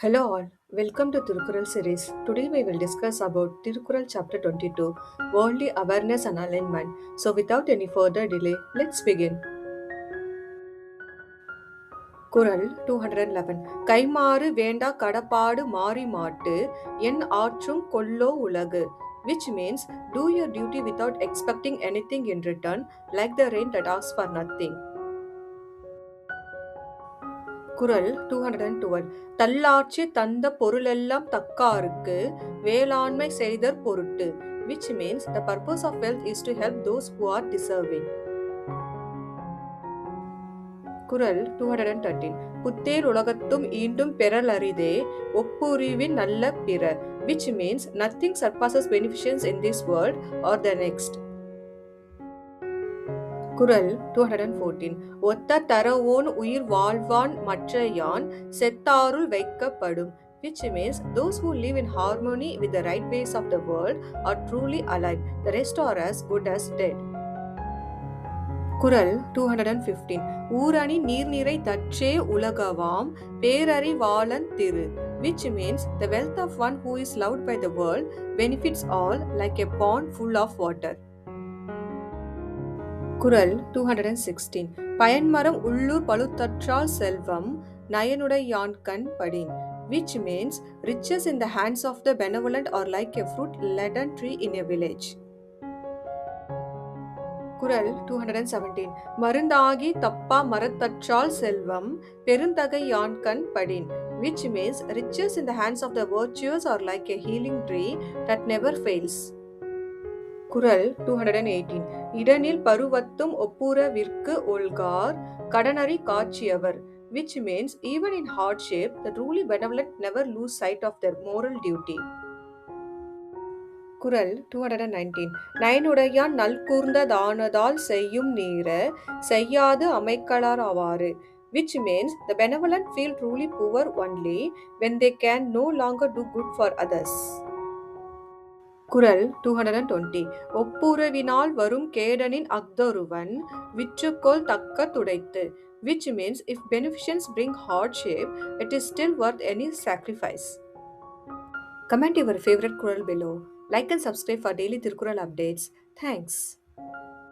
Hello all, welcome to Tirukural series. Today we will discuss about Tirukural chapter 22, Worldly Awareness and Alignment. So without any further delay, let's begin. குறள் 211 கைமாறு வேண்டா கடப்பாடு மாறி மாட்டு என் ஆற்றும் கொல்லோ உலகு, which means do your duty without expecting anything in return, like the rain that asks for nothing. குறள் 212 தள்ளாட்சி தந்த பொருளெல்லாம் தக்காருக்கு வேளாண்மை செய்தற் பொருட்டு, which means the purpose of wealth is to help those who are deserving. குறள் 213 புத்தேர் உலகத்தும் ஈண்டும் பெறலரிதே ஒப்புரிவின் நல்ல பிற, which means nothing surpasses beneficence in this world or the next. குறள் 214 ஒத்த தரவோன் உயிர் வாழ்வான் மற்றையான் செத்தாருள் வைக்கப்படும், which means those who live in harmony with the right ways of the world are truly alive, the rest are as good as dead. குறள் 215 ஊரணி நீர்நிறை தற்றே உலகவாம் பேரறிவாளன் திரு, which means the wealth of one who is loved by the world benefits all like a pond full of water. குறள் 216 பயன்மரம் உள்ளூர் பழுத்தற்றால் செல்வம் நயனுடையான்கண் படின், which means riches in the hands of the benevolent are like a fruit laden tree in a village. குறள் 217 மருந்தாகி தப்பா மரத்தற்றால் செல்வம் பெருந்தகையான்கண் படின், which means riches in the hands of the virtuous are like a healing tree that never fails. குறள் 218 இடனில் பருவத்தும் ஒப்புரவிற்கு ஒல்கார் கடனறி காட்சியவர், which means even in hardship the truly benevolent never lose sight of their moral duty. குறள் 219 நயனுடையான் நல்கூர்ந்த தானதால் செய்யும் நீர செய்யாது அமைக்கலாவாறு, which means the benevolent feel truly poor only when they can no longer do good for others. குறள் 220 ஒப்புரவினால் வரும் கேடனின் அஃதொருவன் விற்றுக்கொள் தக்க துடைத்து, which means if beneficence bring hardship, it is still worth any sacrifice. Comment your favorite குறள் below. Like and subscribe for daily Tirukural updates. Thanks.